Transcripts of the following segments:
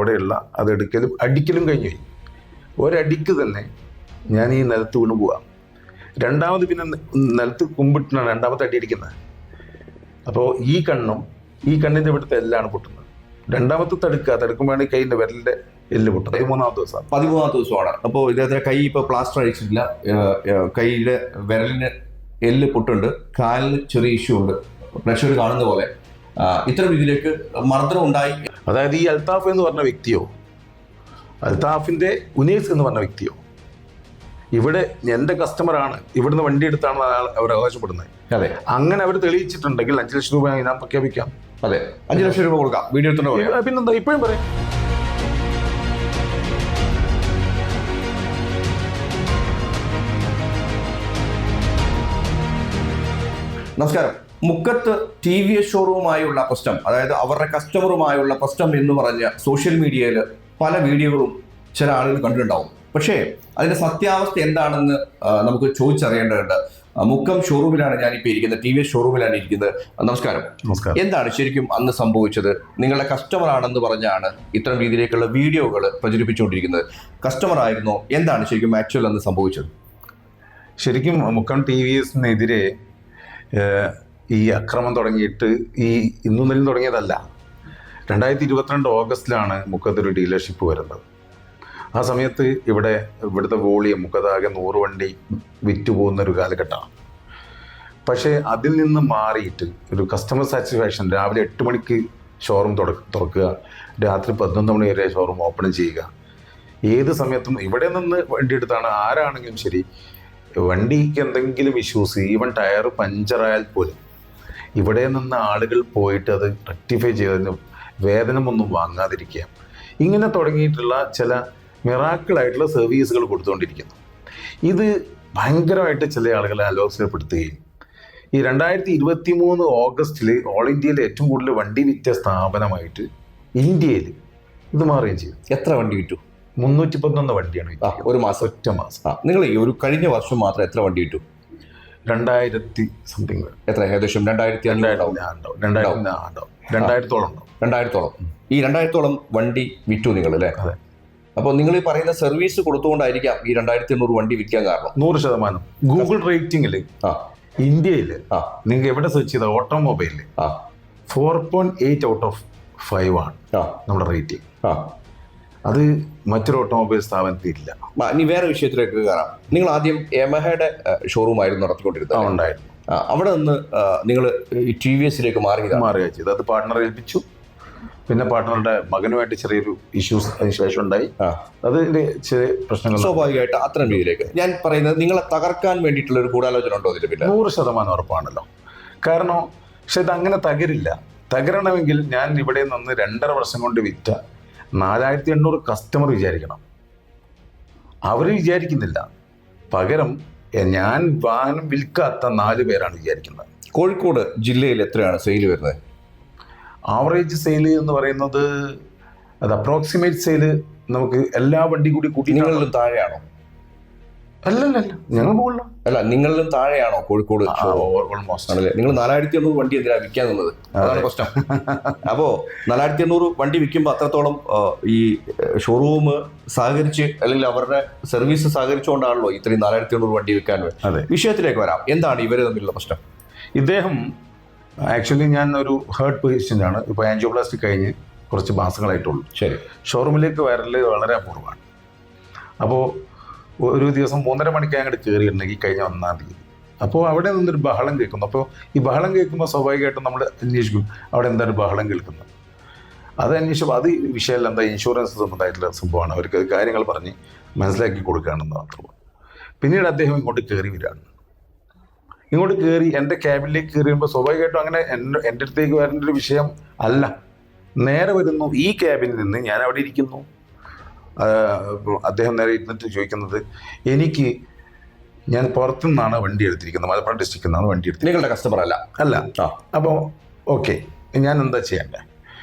അവിടെയുള്ള അതെടുക്കലും അടിക്കലും കഴിഞ്ഞു പോയി. ഒരടിക്ക് തന്നെ ഞാൻ ഈ നിലത്ത് വീണ് പോവാം. രണ്ടാമത് പിന്നെ നിലത്ത് കുമ്പിട്ടാണ് രണ്ടാമത്തെ അടി അടിക്കുന്നത്. അപ്പോൾ ഈ കണ്ണിൻ്റെ ഇവിടുത്തെ എല്ലാണ് പൊട്ടുന്നത്. രണ്ടാമത്തെ തടുക്കുമ്പോഴാണ് കൈയിൻ്റെ വിരലിൻ്റെ എല്ല് പൊട്ടുന്നത്. 13ാമത്തെ ദിവസമാണ്. അപ്പോൾ ഇദ്ദേഹത്തിന് കൈ ഇപ്പോൾ പ്ലാസ്റ്റർ അഴിച്ചിട്ടില്ല, കൈയുടെ വിരലിന് എല്ല് പൊട്ടുണ്ട്, കാലിന് ചെറിയ ഇഷ്യൂ ഉണ്ട്. പ്രേക്ഷകർ കാണുന്ന പോലെ ഇത്തരം രീതിയിലേക്ക് മർദ്ദനം ഉണ്ടായി. അതായത് ഈ അൽത്താഫ് എന്ന് പറഞ്ഞ വ്യക്തിയോ അൽത്താഫിൻ്റെ ഉനൈസ് എന്ന് പറഞ്ഞ വ്യക്തിയോ ഇവിടെ എൻ്റെ കസ്റ്റമറാണ്, ഇവിടുന്ന് വണ്ടി എടുത്താണ് അവർ അവകാശപ്പെടുന്നത്. അതെ, അങ്ങനെ അവർ തെളിയിച്ചിട്ടുണ്ടെങ്കിൽ 5 ലക്ഷം രൂപ ഞാൻ പ്രഖ്യാപിക്കാം. അതെ, 5 ലക്ഷം രൂപ കൊടുക്കാം. വീഡിയോ എടുത്തിട്ടുണ്ടോ? പിന്നെന്താ, ഇപ്പോഴും പറയാം. നമസ്കാരം. മുക്കത്ത് TVS ഷോറൂമുമായുള്ള പ്രശ്നം, അതായത് അവരുടെ കസ്റ്റമറുമായുള്ള പ്രശ്നം എന്ന് പറഞ്ഞ സോഷ്യൽ മീഡിയയിൽ പല വീഡിയോകളും ചില ആളുകൾ കണ്ടിട്ടുണ്ടാവും. പക്ഷേ അതിന്റെ സത്യാവസ്ഥ എന്താണെന്ന് നമുക്ക് ചോദിച്ചറിയേണ്ടതുണ്ട്. മുക്കം ഷോറൂമിലാണ് ഞാനിപ്പോൾ ഇരിക്കുന്നത്, TVS ഷോറൂമിലാണ് ഇരിക്കുന്നത്. നമസ്കാരം. നമസ്കാരം. എന്താണ് ശരിക്കും അന്ന് സംഭവിച്ചത്? നിങ്ങളുടെ കസ്റ്റമർ ആണെന്ന് പറഞ്ഞാണ് ഇത്തരം രീതിയിലേക്കുള്ള വീഡിയോകൾ പ്രചരിപ്പിച്ചുകൊണ്ടിരിക്കുന്നത്. കസ്റ്റമർ ആയിരുന്നോ? എന്താണ് ശരിക്കും ആക്ച്വൽ അന്ന് സംഭവിച്ചത്? ശരിക്കും മുക്കം TVSനെതിരെ ഈ അക്രമം തുടങ്ങിയിട്ട് ഇന്നും നെല്ലും തുടങ്ങിയതല്ല. 2022 ഓഗസ്റ്റിലാണ് മുക്കത്തൊരു ഡീലർഷിപ്പ് വരുന്നത്. ആ സമയത്ത് ഇവിടുത്തെ വോളിയം മുക്കത്താകെ 100 വണ്ടി വിറ്റുപോകുന്നൊരു കാലഘട്ടമാണ്. പക്ഷേ അതിൽ നിന്ന് മാറിയിട്ട് ഒരു കസ്റ്റമർ സാറ്റിസ്ഫാക്ഷൻ, രാവിലെ 8 മണിക്ക് ഷോറൂം തുറക്കുക, രാത്രി 11 മണി വരെ ഷോറൂം ഓപ്പൺ ചെയ്യുക. ഏത് സമയത്തും ഇവിടെ നിന്ന് വണ്ടി എടുത്താണ് ആരാണെങ്കിലും ശരി, വണ്ടിക്ക് എന്തെങ്കിലും ഇഷ്യൂസ്, ഈവൻ ടയർ പഞ്ചറായാൽ പോലും ഇവിടെ നിന്ന് ആളുകൾ പോയിട്ട് അത് റെക്ടിഫൈ ചെയ്തതിന് വേതനമൊന്നും വാങ്ങാതിരിക്കുക. ഇങ്ങനെ തുടങ്ങിയിട്ടുള്ള ചില മിറാക്കിളായിട്ടുള്ള സർവീസുകൾ കൊടുത്തുകൊണ്ടിരിക്കുന്നു. ഇത് ഭയങ്കരമായിട്ട് ചില ആളുകളെ അലോസരപ്പെടുത്തുകയും ഈ 2023 ഓഗസ്റ്റിൽ ഓൾ ഇന്ത്യയിൽ ഏറ്റവും കൂടുതൽ വണ്ടി വിറ്റ സ്ഥാപനമായിട്ട് ഇന്ത്യയിൽ ഇത് മാറുകയും ചെയ്തു. എത്ര വണ്ടി വിറ്റു? 311 വണ്ടിയാണ് ഒരു മാസം, ഒറ്റ മാസം. നിങ്ങൾ ഈ ഒരു കഴിഞ്ഞ വർഷം മാത്രം എത്ര വണ്ടി വിറ്റു? 2000 സംതിങ്. എത്ര? ഏകദേശം 2000-ഓളം ഉണ്ടാവും. ഈ 2000-ഓളം വണ്ടി വിറ്റു നിങ്ങൾ, അല്ലേ? അതെ. അപ്പോൾ നിങ്ങൾ ഈ പറയുന്ന സർവീസ് കൊടുത്തുകൊണ്ടായിരിക്കാം ഈ 2800 വണ്ടി വിൽക്കാൻ കാരണം. 100%. ഗൂഗിൾ റേറ്റിംഗിൽ ഇന്ത്യയിൽ നിങ്ങൾ എവിടെ സെർച്ച് ചെയ്ത ഓട്ടോമൊബൈലിൽ 4.8 ഔട്ട് ഓഫ് 5 ആണ് നമ്മുടെ റേറ്റിംഗ്. അത് മറ്റൊരു ഓട്ടോമൊബൈൽ സ്ഥാപനത്തിൽ ഇല്ല. ഇനി വേറെ വിഷയത്തിലേക്ക് കയറാം. നിങ്ങൾ ആദ്യം യമഹയുടെ ഷോറൂം ആയിരുന്നു നടത്തിക്കൊണ്ടിരുന്നത്. ഉണ്ടായിരുന്നു. അവിടെ നിന്ന് നിങ്ങൾ TVSലേക്ക് മാറുക ചെയ്തു. അത് പാർട്ട്ണറെ ഏൽപ്പിച്ചു. പിന്നെ പാർട്ട്ണറുടെ മകനുമായിട്ട് ചെറിയൊരു ഇഷ്യൂസ് അതിനുശേഷം ഉണ്ടായി. അതിന്റെ ചെറിയ പ്രശ്നങ്ങൾ സ്വാഭാവികമായിട്ട് അത്തരം രീതിയിലേക്ക്. ഞാൻ പറയുന്നത് നിങ്ങളെ തകർക്കാൻ വേണ്ടിയിട്ടുള്ള ഒരു ഗൂഢാലോചന ഉണ്ടോ ഇതിൽ? പിന്നെ 100% ഉറപ്പാണല്ലോ. കാരണം പക്ഷെ ഇത് അങ്ങനെ തകരണമെങ്കിൽ ഞാൻ ഇവിടെ നിന്ന് 2.5 വർഷം കൊണ്ട് വിറ്റ 4800 കസ്റ്റമർ വിചാരിക്കണം. അവർ വിചാരിക്കുന്നില്ല. പകരം ഞാൻ വാഹനം വിൽക്കാത്ത 4 പേരാണ് വിചാരിക്കുന്നത്. കോഴിക്കോട് ജില്ലയിൽ എത്രയാണ് സെയിൽ വരുന്നത്? ആവറേജ് സെയിൽ എന്ന് പറയുന്നത് അത് അപ്രോക്സിമേറ്റ് സെയിൽ നമുക്ക് എല്ലാ വണ്ടി കൂടി കൂട്ടി. നിങ്ങളിലും താഴെയാണോ? അല്ലല്ല, ഞങ്ങൾ മുകളിലോ. അല്ല, നിങ്ങളിലും താഴെയാണോ കോഴിക്കോട്? ഓൾമോസ്റ്റ് ആണല്ലേ. നിങ്ങൾ 4800 വണ്ടി എന്തിനാ വിൽക്കാൻ നിന്നത്? അതാണ് പ്രശ്നം. അപ്പോൾ 4800 വണ്ടി വിൽക്കുമ്പോൾ അത്രത്തോളം ഈ ഷോറൂം സഹകരിച്ച്, അല്ലെങ്കിൽ അവരുടെ സർവീസ് സഹകരിച്ചുകൊണ്ടാണല്ലോ ഇത്രയും 4800 വണ്ടി വിൽക്കാൻ. വിഷയത്തിലേക്ക് വരാം. എന്താണ് ഇവർ തമ്മിലുള്ള പ്രശ്നം? ഇദ്ദേഹം ആക്ച്വലി ഞാൻ ഒരു ഹേർട്ട് പേഷ്യൻ്റാണ്. ഇപ്പോൾ ആൻജിയോപ്ലാസ്റ്റി കഴിഞ്ഞ് കുറച്ച് മാസങ്ങളായിട്ടുള്ളൂ. ശരി. ഷോറൂമിലേക്ക് വരല് വളരെ അപൂർവമാണ്. അപ്പോൾ ഒരു ദിവസം 3:30 മണിക്ക് അങ്ങോട്ട് കയറിയിട്ടുണ്ടെങ്കിൽ കഴിഞ്ഞ 1-ാം തീയതി. അപ്പോൾ അവിടെ നിന്നൊരു ബഹളം കേൾക്കുന്നു. അപ്പോൾ ഈ ബഹളം കേൾക്കുമ്പോൾ സ്വാഭാവികമായിട്ടും നമ്മൾ അന്വേഷിക്കും അവിടെ എന്താണ് ബഹളം കേൾക്കുന്നത്. അത് അന്വേഷിച്ചപ്പോൾ അത് വിഷയമല്ല, എന്താ ഇൻഷുറൻസ് സംബന്ധമായിട്ടുള്ള സംഭവമാണ്. അവർക്ക് കാര്യങ്ങൾ പറഞ്ഞ് മനസ്സിലാക്കി കൊടുക്കുകയാണെന്ന് മാത്രം. പിന്നീട് അദ്ദേഹം ഇങ്ങോട്ട് കയറി വരികയാണ്. ഇങ്ങോട്ട് കയറി എൻ്റെ ക്യാബിനിലേക്ക് കയറി വരുമ്പോൾ സ്വാഭാവികമായിട്ടും അങ്ങനെ എൻ്റെ അടുത്തേക്ക് വരേണ്ട ഒരു വിഷയം അല്ല. നേരെ വരുന്നു ഈ ക്യാബിനിൽ നിന്ന്. ഞാൻ അവിടെ ഇരിക്കുന്നു. അദ്ദേഹം നേരെ ഇരുന്നിട്ട് ചോദിക്കുന്നത്, ഞാൻ പുറത്തുനിന്നാണ് വണ്ടി എടുത്തിരിക്കുന്നത്, മലപ്പുറം ഡിസ്ട്രിക്റ്റിൽ നിന്നാണ് വണ്ടി എടുത്തിരിക്കുന്നത്. നിങ്ങളുടെ കസ്റ്റമർ അല്ല. അപ്പോൾ ഓക്കെ, ഞാൻ എന്താ ചെയ്യണ്ടേ?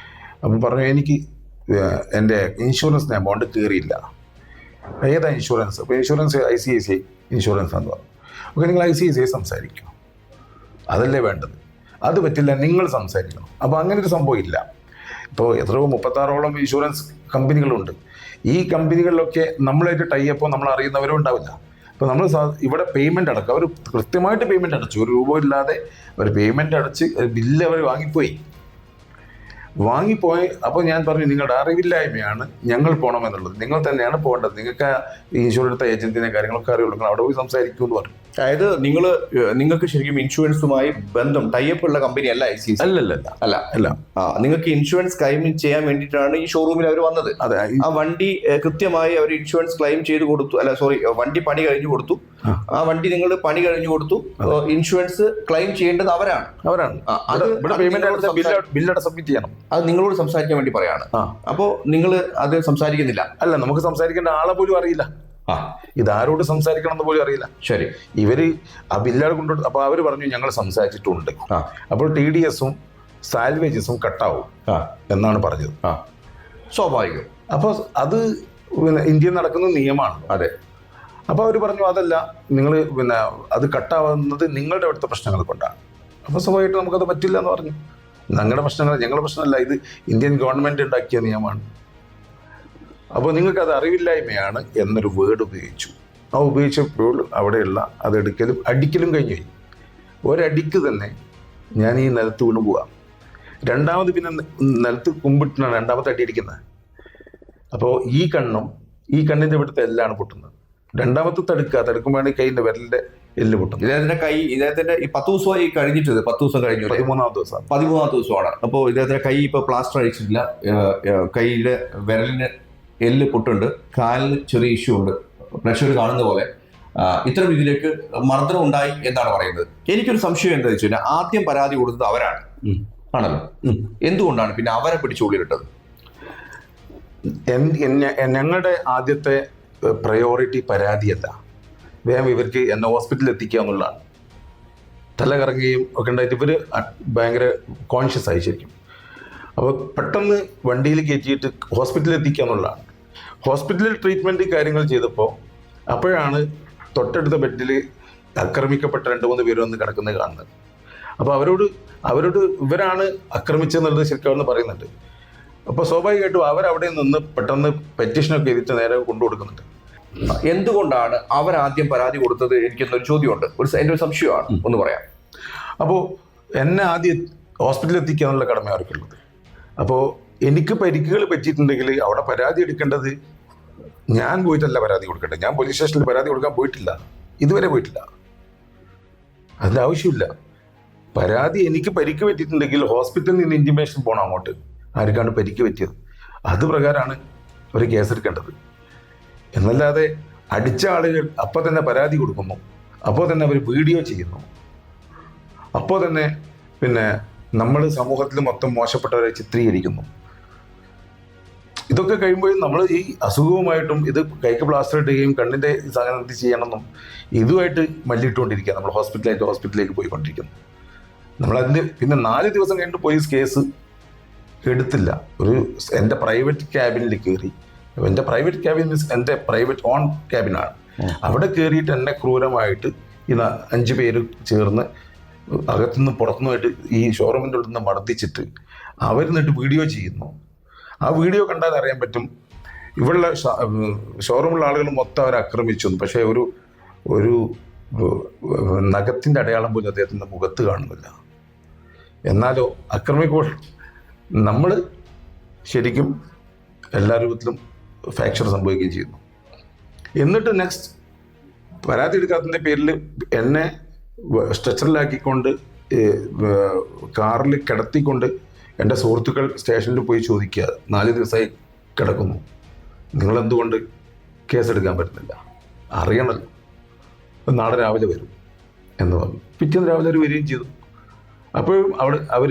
അപ്പം പറഞ്ഞു, എനിക്ക് എൻ്റെ ഇൻഷുറൻസിന് എമൗണ്ട് കയറിയില്ല. ഏതാ ഇൻഷുറൻസ്? അപ്പോൾ ഇൻഷുറൻസ് ICICI ഇൻഷുറൻസ് എന്ന് പറഞ്ഞു. ഓക്കെ, നിങ്ങൾ ICICI സംസാരിക്കും, അതല്ലേ വേണ്ടത്. അത് പറ്റില്ല, നിങ്ങൾ സംസാരിക്കണം. അപ്പോൾ അങ്ങനെ ഒരു സംഭവം ഇല്ല. ഇപ്പോൾ എത്രയോ 36ഓളം ഇൻഷുറൻസ് കമ്പനികളുണ്ട്. ഈ കമ്പനികളിലൊക്കെ നമ്മളായിട്ട് ടൈപ്പ് നമ്മൾ അറിയുന്നവരും ഉണ്ടാവില്ല. അപ്പോൾ നമ്മൾ ഇവിടെ പേയ്മെൻ്റ് അടക്കം അവർ കൃത്യമായിട്ട് പേയ്മെൻ്റ് അടച്ചു, ഒരു രൂപ ഇല്ലാതെ അവർ പേയ്മെൻ്റ് അടച്ച് ബില്ല് അവർ വാങ്ങിപ്പോയി. അപ്പോൾ ഞാൻ പറഞ്ഞു, നിങ്ങളുടെ അറിവില്ലായ്മയാണ് ഞങ്ങൾ പോകണമെന്നുള്ളത്. നിങ്ങൾ തന്നെയാണ് പോകേണ്ടത്. നിങ്ങൾക്ക് ഇൻഷുറൻസ് ഏജന്റിനെ കാര്യങ്ങളൊക്കെ അറിയുള്ളൂ, നിങ്ങൾ അവിടെ പോയി സംസാരിക്കും എന്ന് പറഞ്ഞു. അതായത് നിങ്ങൾക്ക് ശരിക്കും ഇൻഷുറൻസുമായി ബന്ധം ടൈപ്പ് ഉള്ള കമ്പനി അല്ല ICICI? അല്ല. നിങ്ങൾക്ക് ഇൻഷുറൻസ് ക്ലെയിം ചെയ്യാൻ വേണ്ടിയിട്ടാണ് ഈ ഷോറൂമിൽ അവർ വന്നത്. അതെ. ആ വണ്ടി കൃത്യമായി അവർ ഇൻഷുറൻസ് ക്ലെയിം ചെയ്ത് കൊടുത്തു. വണ്ടി പണി കഴിഞ്ഞു കൊടുത്തു. ആ വണ്ടി നിങ്ങൾ പണി കഴിഞ്ഞു കൊടുത്തു. ഇൻഷുറൻസ് ക്ലെയിം ചെയ്യേണ്ടത് അവരാണ്. ബില്ല് സബ്മിറ്റ് ചെയ്യണം. അത് നിങ്ങളോട് സംസാരിക്കാൻ വേണ്ടി പറയാണ്. അപ്പോ നിങ്ങൾ അത് സംസാരിക്കുന്നില്ല? അല്ല, നമുക്ക് സംസാരിക്കേണ്ട ആളെ പോലും അറിയില്ല. ഇതാരോട് സംസാരിക്കണം എന്ന് പോലും അറിയില്ല. ശരി. ഇവര് ആ ബില്ലാണ് കൊണ്ടുപോയി. അപ്പൊ അവര് പറഞ്ഞു ഞങ്ങൾ സംസാരിച്ചിട്ടുണ്ട്. അപ്പോൾ TDSഉം സാൽവേജസും കട്ടാവും എന്നാണ് പറഞ്ഞത്. സ്വാഭാവികം. അപ്പോൾ അത് ഇന്ത്യയിൽ നടക്കുന്ന നിയമമാണ്. അതെ. അപ്പോൾ അവർ പറഞ്ഞു അതല്ല, നിങ്ങൾ അത് കട്ടാവുന്നത് നിങ്ങളുടെ അവിടുത്തെ പ്രശ്നങ്ങൾ കൊണ്ടാണ്. അപ്പോൾ സ്വാഭാവികമായിട്ട് നമുക്കത് പറ്റില്ല എന്ന് പറഞ്ഞു. ഞങ്ങളുടെ പ്രശ്നമല്ല, ഇത് ഇന്ത്യൻ ഗവൺമെന്റ് ഉണ്ടാക്കിയ നിയമമാണ്. അപ്പോൾ നിങ്ങൾക്കത് അറിവില്ലായ്മയാണ് എന്നൊരു വേർഡ് ഉപയോഗിച്ചു. ആ ഉപയോഗിച്ചപ്പോൾ അവിടെയുള്ള അതെടുക്കലും അടിക്കലും കഴിഞ്ഞു പോയി. ഒരടിക്ക് തന്നെ ഞാൻ ഈ നിലത്ത് വീണ് പോവാം. രണ്ടാമത് പിന്നെ നിലത്ത് കുമ്പിട്ടാണ് രണ്ടാമത്തെ അടി അടിക്കുന്നത്. അപ്പോൾ ഈ കണ്ണിൻ്റെ ഇവിടുത്തെ എല്ലാണ് പൊട്ടുന്നത്. രണ്ടാമത്തെ തടുക്കുമ്പോഴാണ് കൈയിൻ്റെ വിരലിൻ്റെ എല്ല് പൊട്ടുന്നത്. ഇദ്ദേഹത്തിന്റെ ഈ 10 ദിവസമായി കഴിഞ്ഞിട്ട് 10 ദിവസം കഴിഞ്ഞു. 13ാമത്തെ ദിവസമാണ്. അപ്പോൾ ഇദ്ദേഹത്തിന്റെ കൈ ഇപ്പോൾ പ്ലാസ്റ്റർ അഴിച്ചിട്ടില്ല. കൈയുടെ വിരലിന് എല്ല് പൊട്ടുണ്ട്. കാലിന് ചെറിയ ഇഷ്യൂ ഉണ്ട്. പ്രഷർ കാണുന്ന പോലെ ഇത്തരം ഇതിലേക്ക് മർദ്ദനം ഉണ്ടായി എന്നാണ് പറയുന്നത്. എനിക്കൊരു സംശയം എന്താ വെച്ച് കഴിഞ്ഞാൽ, ആദ്യം പരാതി കൊടുത്തത് അവരാണ് ആണല്ലോ. എന്തുകൊണ്ടാണ് പിന്നെ അവരെ പിടിച്ചുകൊള്ളിയിട്ടത്? ഞങ്ങളുടെ ആദ്യത്തെ പ്രയോറിറ്റി പരാതിയല്ല, വേഗം ഇവർക്ക് എന്നെ ഹോസ്പിറ്റലിൽ എത്തിക്കുക എന്നുള്ളതാണ്. തല കറങ്ങുകയും ഒക്കെ ഉണ്ടായിട്ട് ഇവർ ഭയങ്കര കോൺഷ്യസ് ആയി ശരിക്കും. അപ്പോൾ പെട്ടെന്ന് വണ്ടിയിൽ കയറ്റിയിട്ട് ഹോസ്പിറ്റലിൽ എത്തിക്കുക എന്നുള്ളതാണ്. ഹോസ്പിറ്റലിൽ ട്രീറ്റ്മെൻറ്റ് കാര്യങ്ങൾ ചെയ്തപ്പോൾ അപ്പോഴാണ് തൊട്ടടുത്ത ബെഡിൽ ആക്രമിക്കപ്പെട്ട 2-3 പേര് വന്ന് കിടക്കുന്നത് കാണുന്നത്. അപ്പോൾ അവരോട് ഇവരാണ് ആക്രമിച്ചെന്നുള്ളത് ശരിക്കും അവിടുന്ന് പറയുന്നുണ്ട്. അപ്പോൾ സ്വാഭാവികമായിട്ടും അവരവിടെ നിന്ന് പെട്ടെന്ന് പെറ്റീഷനൊക്കെ എഴുതിയിട്ട് നേരെ കൊണ്ടുകൊടുക്കുന്നുണ്ട്. എന്തുകൊണ്ടാണ് അവരാദ്യം പരാതി കൊടുത്തത്? എനിക്കെന്നൊരു ചോദ്യമുണ്ട്, എൻ്റെ ഒരു സംശയമാണ്, ഒന്ന് പറയാം. അപ്പോൾ എന്നെ ആദ്യം ഹോസ്പിറ്റലിൽ എത്തിക്കുക എന്നുള്ള കടമ അവർക്കുള്ളത്. അപ്പോൾ എനിക്ക് പരിക്കുകൾ പറ്റിയിട്ടുണ്ടെങ്കിൽ അവിടെ പരാതി എടുക്കേണ്ടത് ഞാൻ പോയിട്ടല്ല പരാതി കൊടുക്കേണ്ടത്. ഞാൻ പോലീസ് സ്റ്റേഷനിൽ പരാതി കൊടുക്കാൻ പോയിട്ടില്ല, ഇതുവരെ പോയിട്ടില്ല. അതിൻ്റെ ആവശ്യമില്ല. പരാതി എനിക്ക് പരിക്ക് പറ്റിയിട്ടുണ്ടെങ്കിൽ ഹോസ്പിറ്റലിൽ നിന്ന് ഇൻറ്റിമേഷൻ പോകണം അങ്ങോട്ട്, ആർക്കാണ് പരിക്ക് പറ്റിയത്, അത് പ്രകാരമാണ് ഒരു കേസെടുക്കേണ്ടത്. എന്നല്ലാതെ അടിച്ച ആളുകൾ അപ്പോൾ തന്നെ പരാതി കൊടുക്കുന്നു, അപ്പോൾ തന്നെ അവർ വീഡിയോ ചെയ്യുന്നു, അപ്പോൾ തന്നെ പിന്നെ നമ്മൾ സമൂഹത്തിൽ മൊത്തം മോശപ്പെട്ടവരെ ചിത്രീകരിക്കുന്നു. ഇതൊക്കെ കഴിയുമ്പോഴും നമ്മൾ ഈ അസുഖവുമായിട്ടും ഇത് കൈക്ക് പ്ലാസ്റ്റർ ഇടുകയും കണ്ണിൻ്റെ സാധനം ചെയ്യണമെന്നും ഇതുമായിട്ട് മല്ലിട്ടുകൊണ്ടിരിക്കുക. നമ്മൾ ഹോസ്പിറ്റലിലേക്ക് പോയിക്കൊണ്ടിരിക്കുന്നു. നമ്മളതിൻ്റെ പിന്നെ 4 ദിവസം കഴിഞ്ഞിട്ട് പോലീസ് കേസ് എടുത്തില്ല. എൻ്റെ പ്രൈവറ്റ് ക്യാബിനിൽ കയറി, എൻ്റെ പ്രൈവറ്റ് ക്യാബിൻ മീൻസ് എൻ്റെ പ്രൈവറ്റ് ഓൺ ക്യാബിനാണ്, അവിടെ കയറിയിട്ട് എന്നെ ക്രൂരമായിട്ട് ഈ 5 പേര് ചേർന്ന് അകത്തുനിന്ന് പുറത്തുനിന്നുമായിട്ട് ഈ ഷോറൂമിൻ്റെ ഉള്ളിൽ നിന്ന് മർദ്ദിച്ചിട്ട് അവർ നിന്നിട്ട് വീഡിയോ ചെയ്യുന്നു. ആ വീഡിയോ കണ്ടാൽ അറിയാൻ പറ്റും ഇവളുടെ ഷോറൂമുള്ള ആളുകൾ മൊത്തം അവരെ ആക്രമിച്ചു. പക്ഷേ ഒരു നഖത്തിൻ്റെ അടയാളം പോലും അദ്ദേഹത്തിൻ്റെ മുഖത്ത് കാണുന്നില്ല. എന്നാലോ ആക്രമിക്കുമ്പോൾ നമ്മൾ ശരിക്കും എല്ലാ രൂപത്തിലും ഫ്രാക്ചർ സംഭവിക്കുകയും ചെയ്യുന്നു. എന്നിട്ട് നെക്സ്റ്റ് പരാതി എടുക്കാത്തതിൻ്റെ പേരിൽ എന്നെ സ്ട്രെച്ചറിലാക്കിക്കൊണ്ട് കാറിൽ കിടത്തിക്കൊണ്ട് എൻ്റെ സുഹൃത്തുക്കൾ സ്റ്റേഷനിൽ പോയി ചോദിക്കുക, 4 ദിവസമായി കിടക്കുന്നു, നിങ്ങളെന്തുകൊണ്ട് കേസെടുക്കാൻ പറ്റുന്നില്ല, അറിയണമല്ലോ, നാളെ രാവിലെ വരും എന്ന് പറഞ്ഞു. പിറ്റേന്ന് രാവിലെ അവർ വരികയും ചെയ്തു. അപ്പോഴും അവർ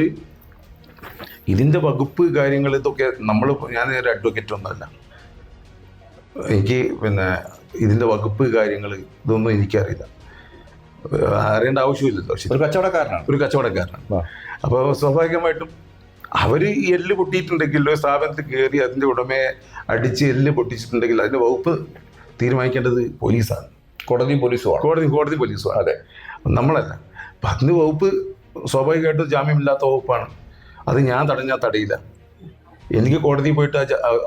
ഇതിൻ്റെ വകുപ്പ് കാര്യങ്ങൾ ഇതൊക്കെ ഞാനൊരു അഡ്വക്കേറ്റ് ഒന്നുമല്ല, എനിക്ക് പിന്നെ ഇതിൻ്റെ വകുപ്പ് കാര്യങ്ങൾ ഇതൊന്നും എനിക്കറിയില്ല, അറിയേണ്ട ആവശ്യമില്ലല്ലോ. ഒരു കച്ചവടക്കാരനാണ്. അപ്പോൾ സ്വാഭാവികമായിട്ടും അവർ ഈ എല്ല് പൊട്ടിയിട്ടുണ്ടെങ്കിൽ സ്ഥാപനത്തിൽ കയറി അതിൻ്റെ ഉടമയെ അടിച്ച് എല്ല് പൊട്ടിച്ചിട്ടുണ്ടെങ്കിൽ അതിൻ്റെ വകുപ്പ് തീരുമാനിക്കേണ്ടത് പോലീസാണ്, കോടതി പോലീസുമാണ്. അതെ, നമ്മളല്ല. അപ്പം അതിൻ്റെ വകുപ്പ് സ്വാഭാവികമായിട്ടും ജാമ്യമില്ലാത്ത വകുപ്പാണ്. അത് ഞാൻ തടഞ്ഞാൽ തടയില്ല. എനിക്ക് കോടതിയിൽ പോയിട്ട്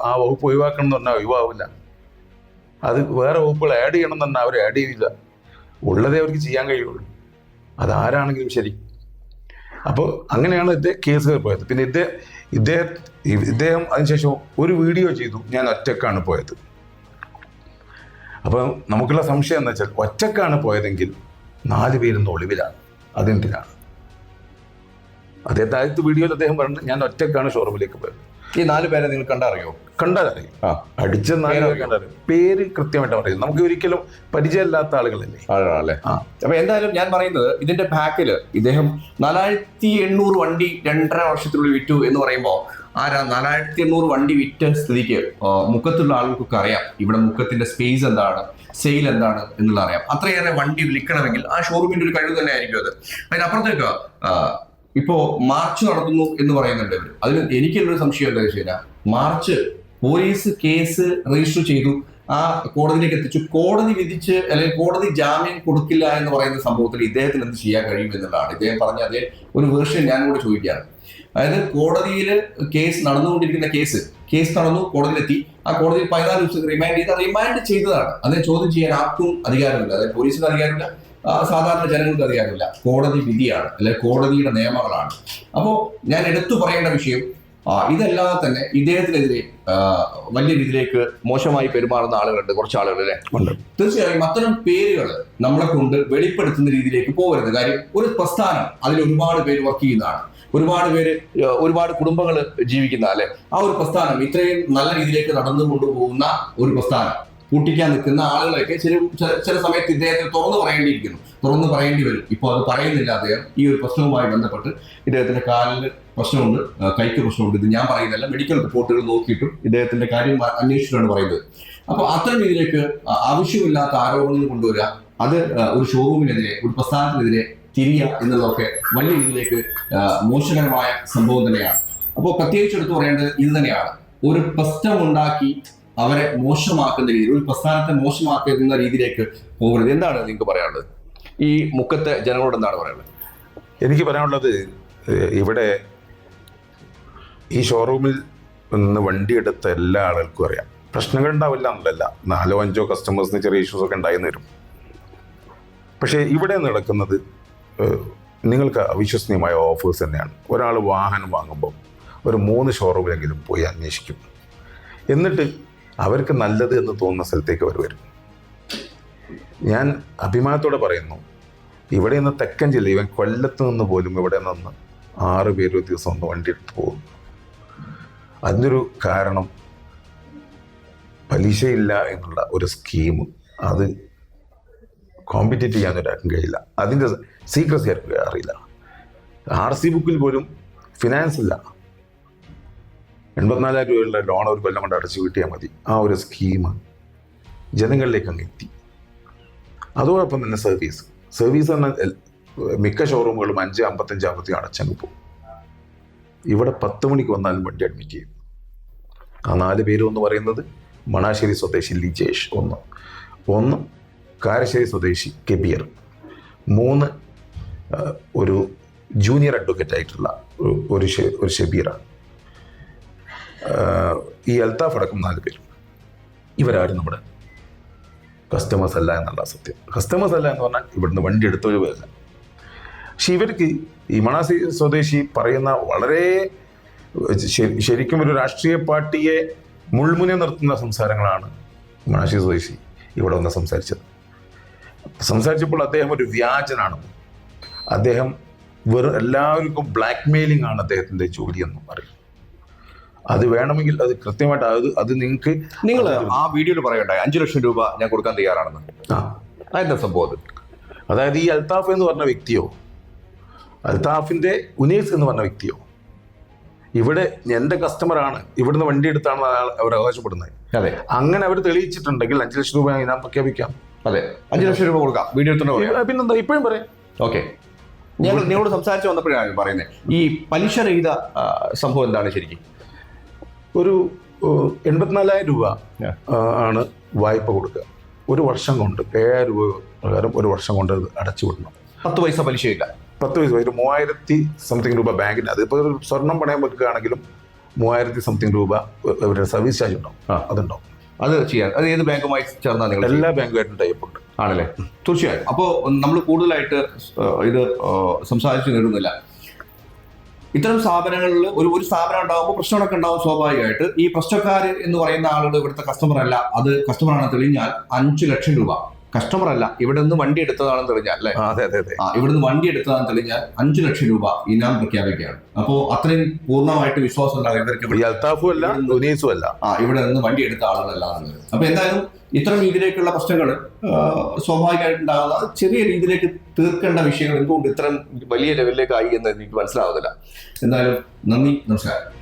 ആ വകുപ്പ് ഒഴിവാക്കണം എന്ന് പറഞ്ഞാൽ ഒഴിവാവില്ല. അത് വേറെ വകുപ്പുകൾ ആഡ് ചെയ്യണം എന്ന് പറഞ്ഞാൽ അവർ ആഡ് ചെയ്യില്ല. ഉള്ളതേ അവർക്ക് ചെയ്യാൻ കഴിയുള്ളൂ, അതാരാണെങ്കിലും ശരി. അപ്പോൾ അങ്ങനെയാണ് കേസുകൾ പോയത്. പിന്നെ ഇദ്ദേഹം അതിനുശേഷം ഒരു വീഡിയോ ചെയ്തു, ഞാൻ ഒറ്റക്കാണ് പോയത്. അപ്പം നമുക്കുള്ള സംശയം എന്ന് വെച്ചാൽ ഒറ്റക്കാണ് പോയതെങ്കിൽ 4 പേരൊന്നും ഒളിവിലാണ്. അതെന്തിനാണ്? അദ്ദേഹത്തെ വീഡിയോയിൽ അദ്ദേഹം പറഞ്ഞു ഞാൻ ഒറ്റക്കാണ് ഷോറൂമിലേക്ക് പോയത്. ഈ 4 പേരെ നിങ്ങൾ കണ്ടറിയോ? കണ്ടാലറിയും. അടിച്ച 4 പേരെ കണ്ടറിയും. പേര് കൃത്യമായിട്ട് പറയും. നമുക്ക് ഒരിക്കലും പരിചയമില്ലാത്ത ആളുകളല്ലേ. ആളാണല്ലേ. അപ്പൊ എന്തായാലും ഞാൻ പറയുന്നത് ഇതിന്റെ ബാക്കില് ഇദ്ദേഹം 4800 വണ്ടി 2.5 വർഷത്തിനുള്ളിൽ വിറ്റു എന്ന് പറയുമ്പോൾ 4800 വണ്ടി വിറ്റ സ്ഥിതിക്ക് മുക്കത്തുള്ള ആളുകൾക്കൊക്കെ അറിയാം ഇവിടെ മുക്കത്തിന്റെ സ്പേസ് എന്താണ്, സെയിൽ എന്താണ് എന്നുള്ള അറിയാം. അത്രയേറെ വണ്ടി വിൽക്കണമെങ്കിൽ ആ ഷോറൂമിന്റെ ഒരു കഴിവ് തന്നെ ആയിരിക്കും അത്. അതിനപ്പുറത്തേക്ക് ഇപ്പോ മാർച്ച് നടത്തുന്നു എന്ന് പറയുന്നുണ്ട്. അതിന് എനിക്കുള്ളൊരു സംശയം എന്താ വെച്ച് കഴിഞ്ഞാൽ, മാർച്ച് പോലീസ് കേസ് രജിസ്റ്റർ ചെയ്തു, ആ കോടതിയിലേക്ക് എത്തിച്ചു, കോടതി വിധിച്ച് അല്ലെങ്കിൽ കോടതി ജാമ്യം കൊടുക്കില്ല എന്ന് പറയുന്ന സംഭവത്തിൽ ഇദ്ദേഹത്തിന് എന്ത് ചെയ്യാൻ കഴിയും എന്നുള്ളതാണ് ഇദ്ദേഹം പറഞ്ഞ അതേ ഒരു വേർഷൻ ഞാൻ കൂടെ ചോദിക്കുകയാണ്. അതായത് കോടതിയിൽ കേസ് നടന്നുകൊണ്ടിരിക്കുന്ന കേസ് നടന്നു, കോടതിയിലെത്തി, ആ കോടതിയിൽ 14 ദിവസം റിമാൻഡ് ചെയ്തതാണ്. അതിനെ ചോദ്യം ചെയ്യാൻ ആർക്കും അധികാരമില്ല. അതായത് പോലീസിന് അധികാരമില്ല, സാധാരണ ജനങ്ങൾക്ക് അറിയാറില്ല. കോടതി വിധിയാണ്, അല്ലെങ്കിൽ കോടതിയുടെ നിയമങ്ങളാണ്. അപ്പോൾ ഞാൻ എടുത്തു പറയേണ്ട വിഷയം ഇതല്ലാതെ തന്നെ ഇദ്ദേഹത്തിനെതിരെ വലിയ രീതിയിലേക്ക് മോശമായി പെരുമാറുന്ന ആളുകളുണ്ട്, കുറച്ച് ആളുകൾ അല്ലേ ഉണ്ട്. തീർച്ചയായും അത്തരം പേരുകൾ നമ്മളെ കൊണ്ട് വെളിപ്പെടുത്തുന്ന രീതിയിലേക്ക് പോകരുത്. കാര്യം ഒരു പ്രസ്ഥാനം, അതിൽ ഒരുപാട് പേര് വർക്ക് ചെയ്യുന്നതാണ്, ഒരുപാട് കുടുംബങ്ങൾ ജീവിക്കുന്ന അല്ലെ, ആ ഒരു പ്രസ്ഥാനം ഇത്രയും നല്ല രീതിയിലേക്ക് നടന്നു കൊണ്ടുപോകുന്ന ഒരു പ്രസ്ഥാനം പൂട്ടിക്കാൻ നിൽക്കുന്ന ആളുകളൊക്കെ ചില സമയത്ത് ഇദ്ദേഹത്തിന് തുറന്നു പറയേണ്ടി വരും. ഇപ്പോൾ അത് പറയുന്നില്ല. അദ്ദേഹം ഈ ഒരു പ്രശ്നവുമായി ബന്ധപ്പെട്ട് ഇദ്ദേഹത്തിന്റെ കാലിന് പ്രശ്നമുണ്ട്, കൈക്ക് പ്രശ്നമുണ്ട്. ഇത് ഞാൻ പറയുന്നില്ല, മെഡിക്കൽ റിപ്പോർട്ടുകൾ നോക്കിയിട്ടും ഇദ്ദേഹത്തിന്റെ കാര്യം അന്വേഷിച്ചിട്ടാണ് പറയുന്നത്. അപ്പോൾ അത്തരം രീതിയിലേക്ക് ആവശ്യമില്ലാത്ത ആരോപണങ്ങൾ കൊണ്ടുവരിക, അത് ഒരു ഷോറൂമിനെതിരെ, ഒരു പ്രസ്ഥാനത്തിനെതിരെ തിരിയുക എന്നുള്ളതൊക്കെ വലിയ രീതിയിലേക്ക് മോശകരമായ സംഭവം തന്നെയാണ്. അപ്പോൾ പ്രത്യേകിച്ച് എടുത്തു പറയേണ്ടത് ഇത് തന്നെയാണ്. ഒരു പ്രശ്നം ഉണ്ടാക്കി അവരെ മോശമാക്കുന്ന രീതിയിൽ, ഒരു പ്രസ്ഥാനത്തെ മോശമാക്കുന്ന രീതിയിലേക്ക് പോകരുത്. എന്താണ് നിങ്ങൾക്ക് പറയാനുള്ളത്? ഈ മുക്കത്തെ ജനങ്ങളോട് എന്താണ് പറയാനുള്ളത്? എനിക്ക് പറയാനുള്ളത്, ഇവിടെ ഈ ഷോറൂമിൽ നിന്ന് വണ്ടി എടുത്ത എല്ലാ ആളുകൾക്കും അറിയാം പ്രശ്നങ്ങൾ ഉണ്ടാവില്ല എന്നല്ല. 4-5 കസ്റ്റമേഴ്സിന് ചെറിയ ഇഷ്യൂസ് ഒക്കെ ഉണ്ടായിരുന്നു വരും. പക്ഷേ ഇവിടെ നടക്കുന്നത് നിങ്ങൾക്ക് അവിശ്വസനീയമായ ഓഫേഴ്സ് തന്നെയാണ്. ഒരാൾ വാഹനം വാങ്ങുമ്പോൾ ഒരു 3 ഷോറൂമിലെങ്കിലും പോയി അന്വേഷിക്കും. എന്നിട്ട് അവർക്ക് നല്ലത് എന്ന് തോന്നുന്ന സ്ഥലത്തേക്ക് അവർ വരും. ഞാൻ അഭിമാനത്തോടെ പറയുന്നു, ഇവിടെ നിന്ന് തെക്കൻ ജില്ല, ഇവൻ കൊല്ലത്ത് നിന്ന് പോലും ഇവിടെ നിന്ന് 6 പേര് ഒരു ദിവസം ഒന്ന് വണ്ടി എടുത്ത് പോകും. അതിനൊരു കാരണം പലിശയില്ല എന്നുള്ള ഒരു സ്കീം, അത് കോമ്പറ്റേറ്റ് ചെയ്യാൻ ഒരാൾക്കും കഴിയില്ല. അതിൻ്റെ സീക്രസി ആർക്കും അറിയില്ല. RC ബുക്കിൽ പോലും ഫിനാൻസ് ഇല്ല. 84,000 രൂപയുള്ള ലോൺ ഒരു കൊല്ലം കൊണ്ട് അടച്ചു കിട്ടിയാൽ മതി. ആ ഒരു സ്കീം ജനങ്ങളിലേക്ക് അങ്ങ് എത്തി. അതോടൊപ്പം തന്നെ സർവീസ് പറഞ്ഞാൽ മിക്ക ഷോറൂമുകളും 5:55 അടച്ചങ്ങ് പോകും. ഇവിടെ 10 മണിക്ക് വന്നാലും വണ്ടി അഡ്മിറ്റ് ചെയ്യും. ആ 4 പേരും എന്ന് പറയുന്നത് മണാശ്ശേരി സ്വദേശി ലിജേഷ്, ഒന്ന് കാരശ്ശേരി സ്വദേശി കെബീർ, 3 ഒരു ജൂനിയർ അഡ്വക്കേറ്റ് ആയിട്ടുള്ള ഒരു ഷബീറാണ്. ഈ അൽത്താഫ് അടക്കം 4 പേരും. ഇവരാരും നമ്മുടെ കസ്റ്റമേഴ്സ് അല്ല എന്നുള്ള സത്യം. കസ്റ്റമേഴ്സ് അല്ല എന്ന് പറഞ്ഞാൽ ഇവിടുന്ന് വണ്ടി എടുത്തൊഴിവല്ല. പക്ഷെ ഇവർക്ക് ഈ മണാശ്ശേരി സ്വദേശി പറയുന്ന വളരെ ശരിക്കും ഒരു രാഷ്ട്രീയ പാർട്ടിയെ മുൾമുനെ നിർത്തുന്ന സംസാരങ്ങളാണ് മണാശ്ശേരി സ്വദേശി ഇവിടെ വന്ന് സംസാരിച്ചപ്പോൾ അദ്ദേഹം ഒരു വ്യാജനാണെന്നും, അദ്ദേഹം എല്ലാവർക്കും ബ്ലാക്ക് മെയിലിംഗ് ആണ് അദ്ദേഹത്തിൻ്റെ ജോലിയെന്നും പറയും. അത് വേണമെങ്കിൽ അത് കൃത്യമായിട്ട് അത് നിങ്ങൾ ആ വീഡിയോയിൽ പറയണ്ടായി 5 ലക്ഷം രൂപ ഞാൻ കൊടുക്കാൻ തയ്യാറാണെന്ന്. അതെന്താ സംഭവം? അതായത് ഈ അൽത്താഫ് എന്ന് പറഞ്ഞ വ്യക്തിയോ, അൽത്താഫിന്റെ ഉനൈസ് എന്ന് പറഞ്ഞ വ്യക്തിയോ ഇവിടെ എൻ്റെ കസ്റ്റമറാണ്, ഇവിടുന്ന് വണ്ടി എടുത്താണ് അവർ അവകാശപ്പെടുന്നത്. അതെ, അങ്ങനെ അവർ തെളിയിച്ചിട്ടുണ്ടെങ്കിൽ 5 ലക്ഷം രൂപ ഞാൻ പ്രഖ്യാപിക്കാം. അതെ, 5 ലക്ഷം രൂപ കൊടുക്കാം. വീഡിയോ പിന്നെന്താ, ഇപ്പോഴും പറയാം. ഓക്കെ, ഞങ്ങൾ നിങ്ങളോട് സംസാരിച്ച് വന്നപ്പോഴാണ് പറയുന്നത് ഈ പലിശരഹിത സംഭവം എന്താണ് ശരിക്കും? ഒരു 84,000 രൂപ ആണ് വായ്പ കൊടുക്കുക. ഒരു വർഷം കൊണ്ട് 7,000 രൂപ പ്രകാരം ഒരു വർഷം കൊണ്ട് അത് അടച്ചു വിടണം. 10 പൈസ പലിശയില്ല. 10 പൈസ, ഒരു 3,000 സംതിങ് രൂപ ബാങ്കിന്. അതിപ്പോൾ ഒരു സ്വർണം പണയം വെക്കുകയാണെങ്കിലും 3000 സംതിങ് രൂപ ഇവരുടെ സർവീസ് ചാർജ് ഉണ്ടാവും. അതുണ്ടാവും. അത് ചെയ്യാൻ അത് ഏത് ബാങ്കുമായി ചേർന്നാൽ നിങ്ങൾ എല്ലാ ബാങ്കുമായിട്ടും ടൈപ്പ് ഉണ്ട്. ആണല്ലേ? തീർച്ചയായും. അപ്പോൾ നമ്മൾ കൂടുതലായിട്ട് ഇത് സംസാരിച്ചു നേടുന്നില്ല. ഇത്തരം സ്ഥാപനങ്ങളിൽ ഒരു സ്ഥാപനം ഉണ്ടാകുമ്പോൾ പ്രശ്നങ്ങളൊക്കെ ഉണ്ടാവും സ്വാഭാവികമായിട്ട്. ഈ പ്രശ്നക്കാർ എന്ന് പറയുന്ന ആളുകൾ ഇവിടുത്തെ കസ്റ്റമർ അല്ല, അത് കസ്റ്റമറാണെന്ന് തെളിഞ്ഞാൽ 5 ലക്ഷം രൂപ, കസ്റ്റമർ അല്ല ഇവിടെ നിന്ന് വണ്ടി എടുത്തതാണെന്ന് തെളിഞ്ഞാൽ അല്ലേ? അതെ അതെ അതെ. ഇവിടെ നിന്ന് വണ്ടി എടുത്തതാണെന്ന് തെളിഞ്ഞാൽ 5 ലക്ഷം രൂപ ഇനാം പ്രഖ്യാപിക്കുകയാണ്. അപ്പോൾ അത്രയും പൂർണ്ണമായിട്ട് വിശ്വാസം ഉണ്ടാകും ഇവർക്ക്. അൽത്താഫും അല്ല ഉനീസും അല്ല ഇവിടെ നിന്ന് വണ്ടി എടുത്ത ആളുകളല്ല. അപ്പൊ എന്തായാലും ഇത്തരം രീതിയിലേക്കുള്ള പ്രശ്നങ്ങൾ സ്വാഭാവികമായിട്ടുണ്ടാകുന്ന ചെറിയ രീതിയിലേക്ക് തീർക്കേണ്ട വിഷയങ്ങൾ എന്തുകൊണ്ട് ഇത്തരം വലിയ ലെവലിലേക്ക് ആയി എന്ന് എനിക്ക് മനസ്സിലാവുന്നില്ല. എന്തായാലും നന്ദി, നമസ്കാരം.